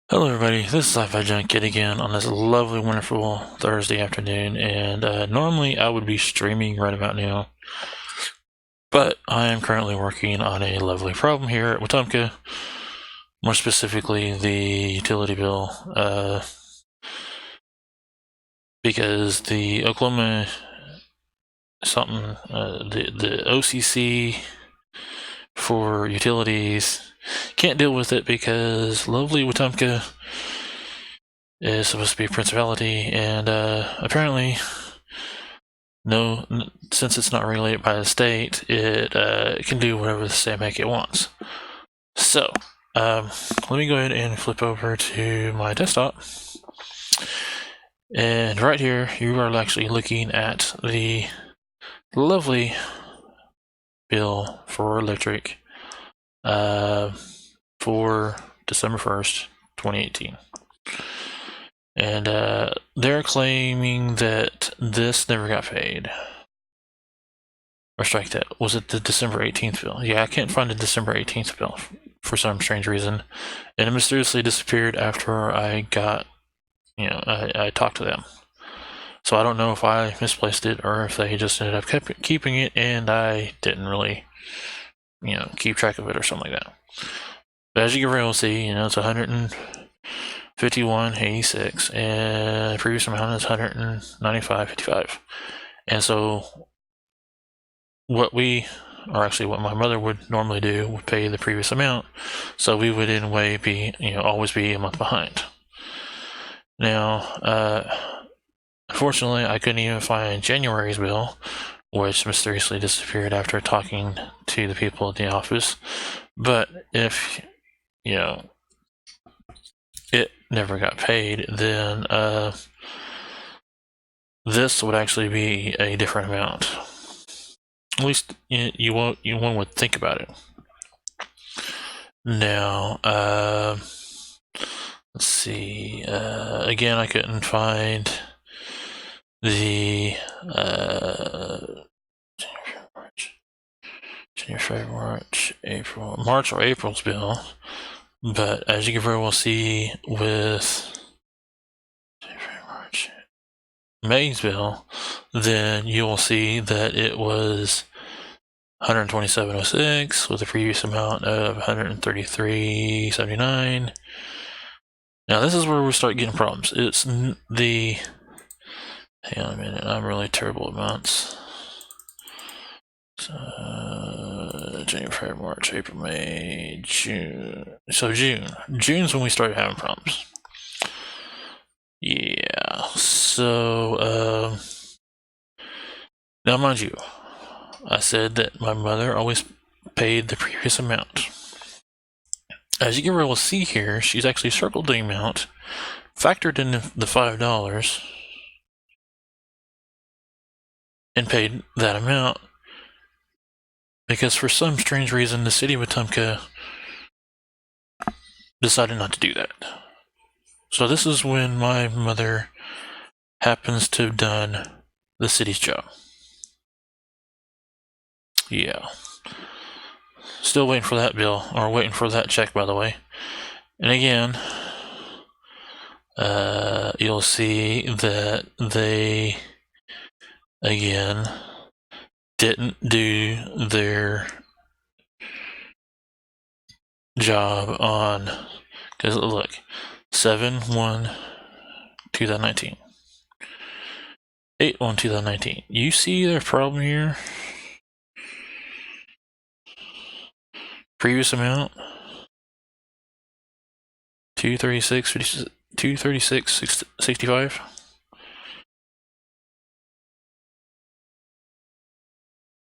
Hello everybody, this is Sci-Fi Junket again on this lovely, wonderful Thursday afternoon, and normally I would be streaming right about now, but I am currently working on a lovely problem here at Wetumka, more specifically the utility bill, because the Oklahoma the OCC for utilities can't deal with it because lovely Wetumka is supposed to be a principality, and apparently, since it's not regulated by the state, it can do whatever the state make it wants. So, let me go ahead and flip over to my desktop. And right here, you are actually looking at the lovely bill for electric for December 1st, 2018. And they're claiming that this never got paid. Or strike that. Was it the December 18th bill? Yeah, I can't find the December 18th bill for some strange reason. And it mysteriously disappeared after I got, I talked to them. So I don't know if I misplaced it or if they just ended up keeping it and I didn't really, keep track of it or something like that. But as you can really see, it's 151.86 and the previous amount is 195.55. And so what my mother would normally do would pay the previous amount, so we would in a way be, always be a month behind. Now, unfortunately, I couldn't even find January's bill, which mysteriously disappeared after talking to the people at the office. But if, it never got paid, then this would actually be a different amount. At least one would think about it. Now, let's see. Again, I couldn't find the January, February, March, April, March or April's bill. But as you can very well see with January, March, May's bill, then you will see that it was 127.06 with a previous amount of 133.79. Now this is where we start getting problems. It's the, hang on a minute, I'm really terrible at months. January, February, March, April, May, June. So June's when we started having problems. Yeah, so now mind you, I said that my mother always paid the previous amount. As you can really see here, she's actually circled the amount, factored in the $5, and paid that amount. Because for some strange reason, the city of Wetumka decided not to do that. So this is when my mother happens to have done the city's job. Yeah. Still waiting for that bill, or waiting for that check, by the way. And again, you'll see that they, again, didn't do their job on, because look, 7/1/2019, 8/1/2019. You see their problem here? Previous amount 236.65.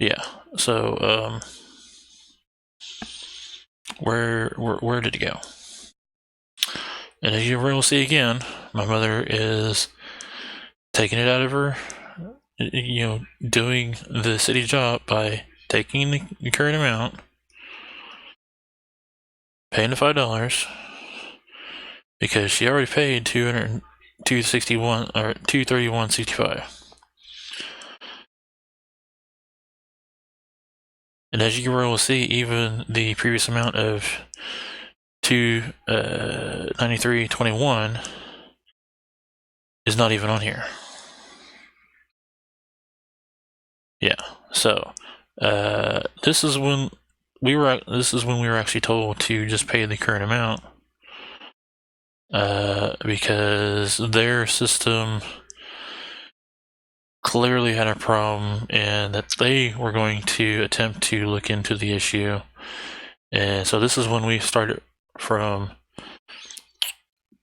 Yeah. So where did it go? And as you will see again, my mother is taking it out of her, doing the city job by taking the current amount, paying the $5, because she already paid $261 or $231.65. And as you can see, even the previous amount of $293.21 is not even on here. Yeah, so this is when we were actually told to just pay the current amount, because their system clearly had a problem, and that they were going to attempt to look into the issue. And so this is when we started from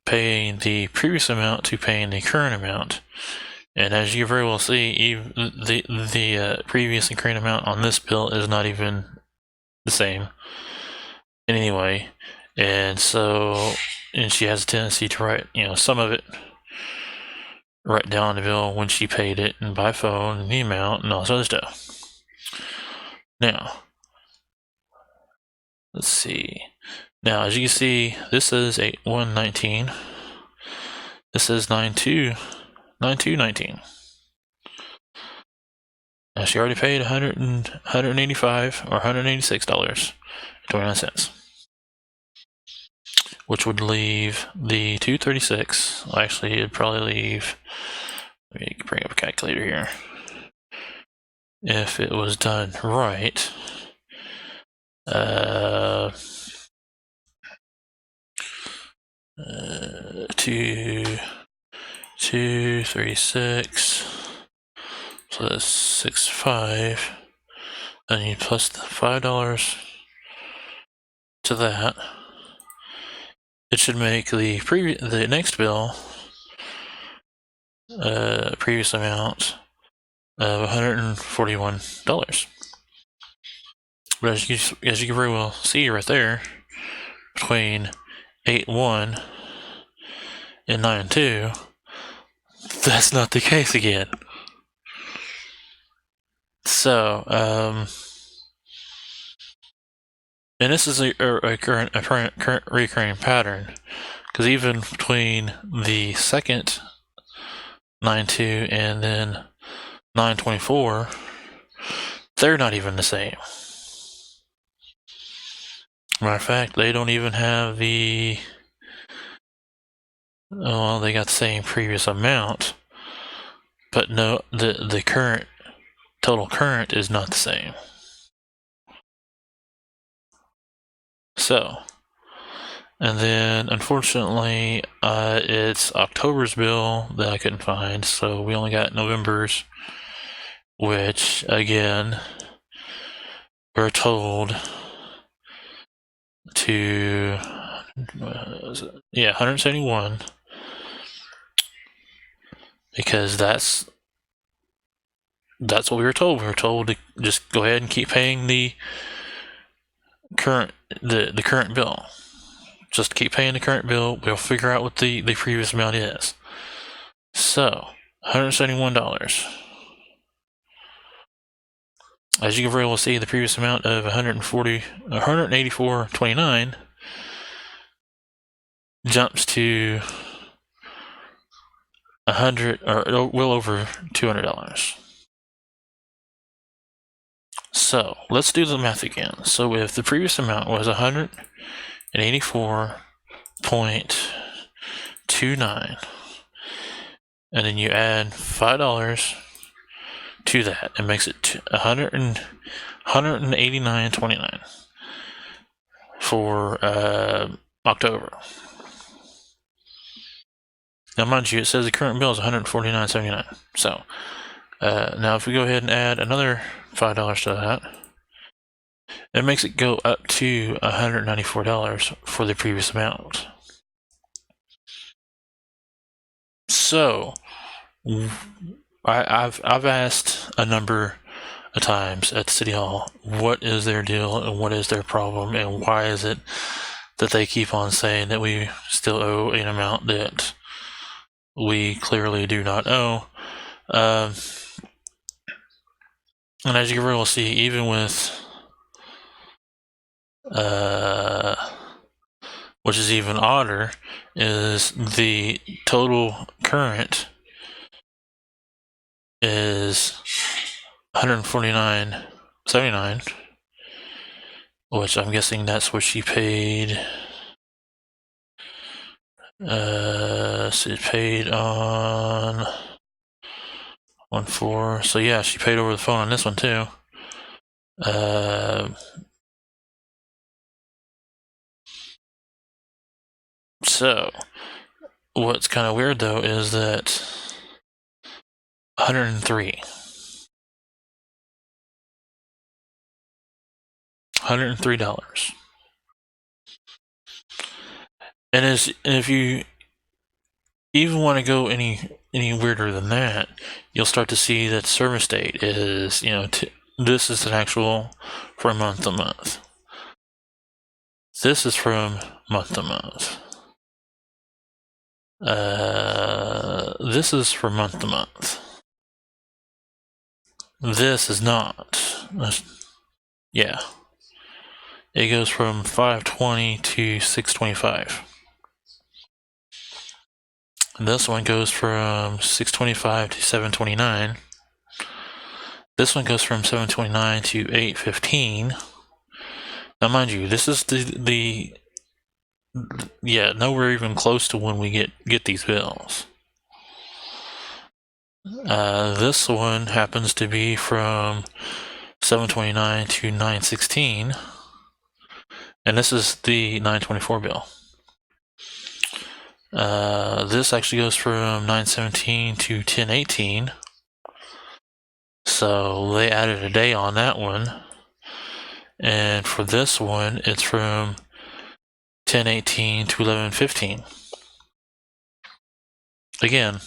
paying the previous amount to paying the current amount. And as you very well see, even the previous and current amount on this bill is not even the same in any way. And so, and she has a tendency to write, some of it right down on the bill when she paid it, and by phone, and the amount, and all this other stuff. Now, let's see. Now, as you can see, this is 8/1/19. This is 9/2/19. Now, she already paid $185 or $186.29, which would leave the $236. Well, actually, it'd probably leave. Let me bring up a calculator here. If it was done right, $236. So that's $65. And you plus the $5 to that. It should make the next bill previous amount of $141. But as you can very well see right there, between 8/1 and 9/2, that's not the case again. So, and this is a current recurring pattern, because even between the second 9/2 and then 9/24, they're not even the same. Matter of fact, they don't even have they got the same previous amount, but no, the current total current is not the same. So, and then unfortunately, it's October's bill that I couldn't find, so we only got November's, which again, we're told to, 171, because that's what we were told. We were told to just go ahead and keep paying the current bill. Just keep paying the current bill. We'll figure out what the previous amount is. So, $171. As you can very well see, the previous amount of $184.29 jumps to $100 or well over $200. So let's do the math again. So if the previous amount was $184.29, and then you add $5 to that, it makes it $189.29 for October. Now, mind you, it says the current bill is $149.79. So now if we go ahead and add another $5 to that, it makes it go up to $194 for the previous amount. So I've asked a number of times at City Hall, what is their deal and what is their problem, and why is it that they keep on saying that we still owe an amount that we clearly do not owe. And as you can really see, even with which is even odder, is the total current is $149.79, which I'm guessing that's what she paid She paid on 1/4. So yeah, she paid over the phone on this one too. So what's kind of weird though is that $103. $103. And if you even want to go any weirder than that, you'll start to see that service date is, this is an actual from month to month. This is from month to month. This is from month to month. This is not. Yeah. It goes from 5/20 to 6/25. This one goes from 6/25 to 7/29. This one goes from 7/29 to 8/15. Now, mind you, this is nowhere even close to when we get these bills. This one happens to be from 7/29 to 9/16, and this is the 9/24 bill. This actually goes from 9/17 to 10/18. So they added a day on that one. And for this one, it's from 10/18 to 11/15. Again,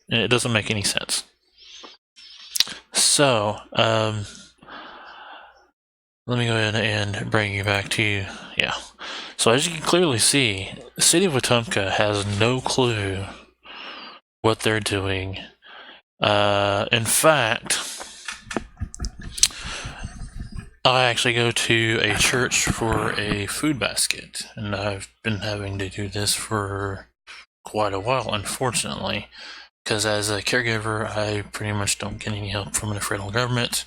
it doesn't make any sense. So, let me go ahead and bring you back to, So as you can clearly see, the city of Wetumka has no clue what they're doing. In fact, I actually go to a church for a food basket, and I've been having to do this for quite a while, unfortunately, because as a caregiver, I pretty much don't get any help from the federal government,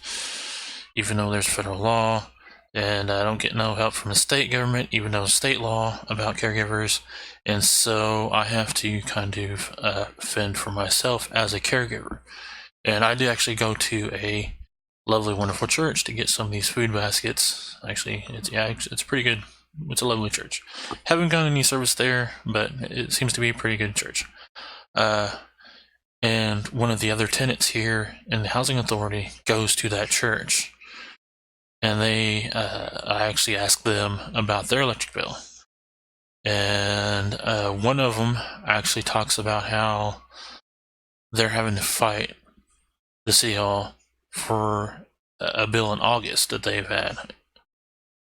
even though there's federal law, and I don't get no help from the state government, even though there's state law about caregivers, and so I have to kind of fend for myself as a caregiver. And I do actually go to a lovely, wonderful church to get some of these food baskets. Actually, it's pretty good. It's a lovely church. Haven't gotten any service there, but it seems to be a pretty good church. And one of the other tenants here in the housing authority goes to that church, and I actually asked them about their electric bill, and one of them actually talks about how they're having to fight the city hall for a bill in August that they've had,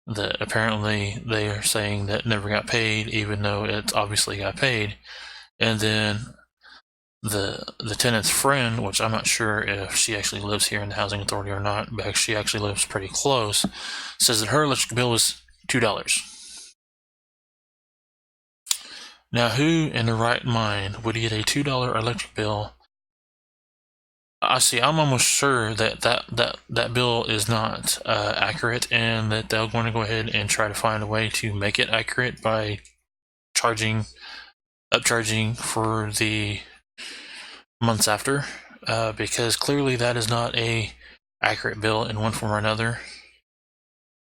that apparently they are saying that never got paid, even though it obviously got paid. And then the tenant's friend, which I'm not sure if she actually lives here in the housing authority or not, but she actually lives pretty close, says that her electric bill was $2. Now, who in their right mind would get a $2 electric bill? I'm almost sure that bill is not accurate, and that they're going to go ahead and try to find a way to make it accurate by upcharging for the months after, because clearly that is not a accurate bill in one form or another.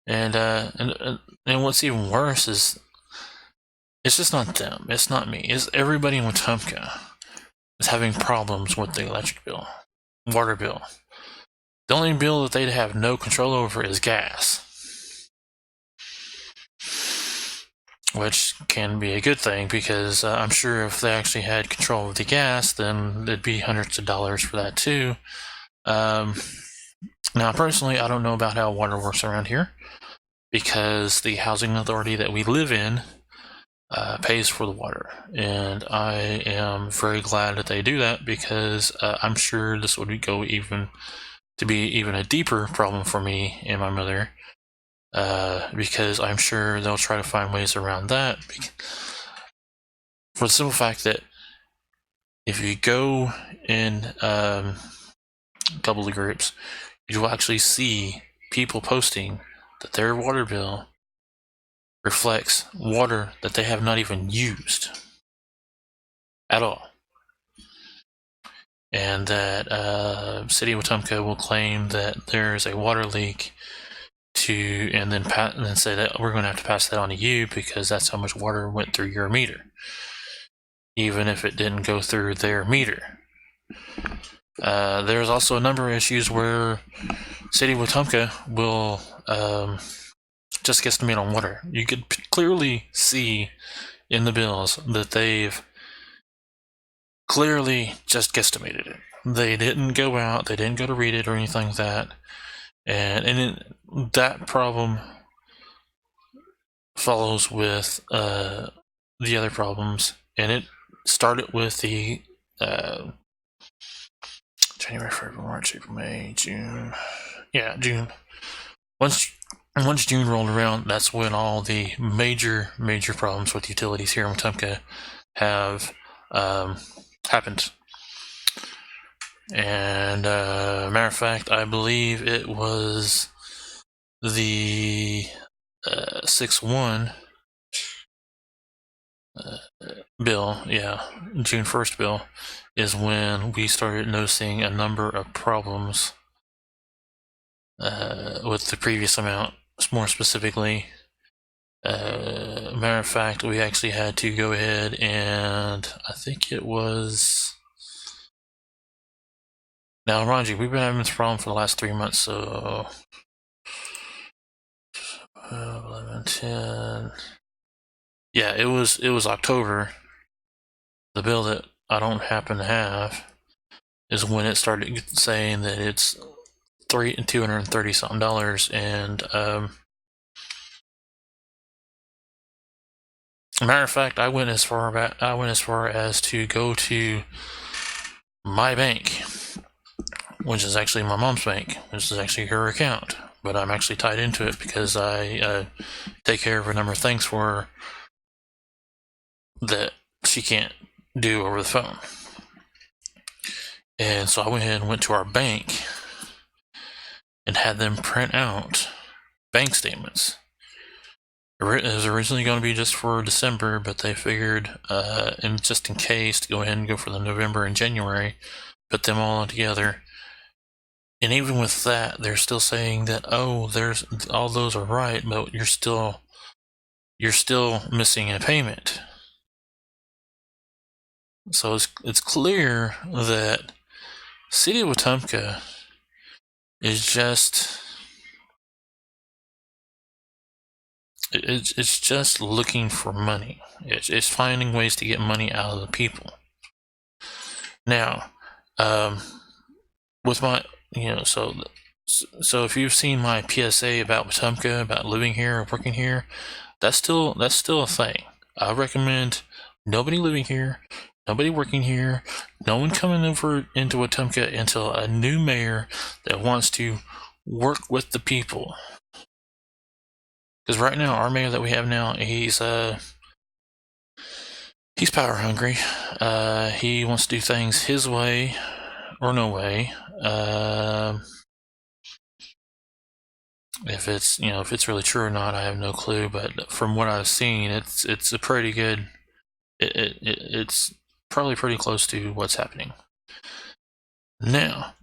And what's even worse is it's just not them. It's not me. It's everybody in Wetumka is having problems with the electric bill, water bill. The only bill that they'd have no control over is gas, which can be a good thing, because I'm sure if they actually had control of the gas, then it'd be hundreds of dollars for that too. Now, personally, I don't know about how water works around here, because the housing authority that we live in pays for the water, and I am very glad that they do that, because I'm sure this would go even a deeper problem for me and my mother, because I'm sure they'll try to find ways around that, for the simple fact that if you go in a couple of groups, you will actually see people posting that their water bill reflects water that they have not even used at all. And that City of Wetumka will claim that there's a water leak and then say that we're going to have to pass that on to you because that's how much water went through your meter, even if it didn't go through their meter. There's also a number of issues where City of Wetumka will just guesstimate on water. You could clearly see in the bills that they've clearly just guesstimated it. They didn't go out, they didn't go to read it or anything like that. And that problem follows with the other problems. And it started with the January, February, March, April, May, June. Yeah, June. Once June rolled around, that's when all the major problems with utilities here in Wetumka have happened. And matter of fact, I believe it was the 6-1 bill, yeah, June 1st bill, is when we started noticing a number of problems with the previous amount. More specifically, matter of fact, we actually had to go ahead and I think it was. Now, mind you, we've been having this problem for the last 3 months, so 11, 10. Yeah, it was October. The bill that I don't happen to have is when it started saying that it's $230 something, and matter of fact, I went as far as to go to my bank, which is actually my mom's bank, which is actually her account, but I'm actually tied into it because I take care of a number of things for her that she can't do over the phone. And so I went ahead and went to our bank and had them print out bank statements. It was originally going to be just for December, but they figured, and just in case, to go ahead and go for the November and January, put them all together. And even with that, they're still saying that, there's all those are right, but you're still missing a payment. So it's clear that City of Wetumka is just it's just looking for money. It's finding ways to get money out of the people. Now, with my so if you've seen my PSA about Wetumka, about living here or working here, that's still a thing. I recommend nobody living here, nobody working here, no one coming over into Wetumka until a new mayor that wants to work with the people. Because right now, our mayor that we have now, he's power hungry. He wants to do things his way or no way. If it's really true or not, I have no clue. But from what I've seen, it's a pretty good. It's probably pretty close to what's happening now.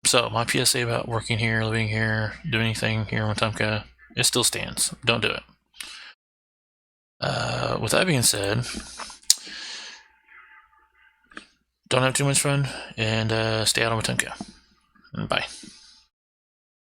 So my PSA about working here, living here, doing anything here in Wetumka, it still stands. Don't do it. With that being said, don't have too much fun and stay out of Wetumka. Bye.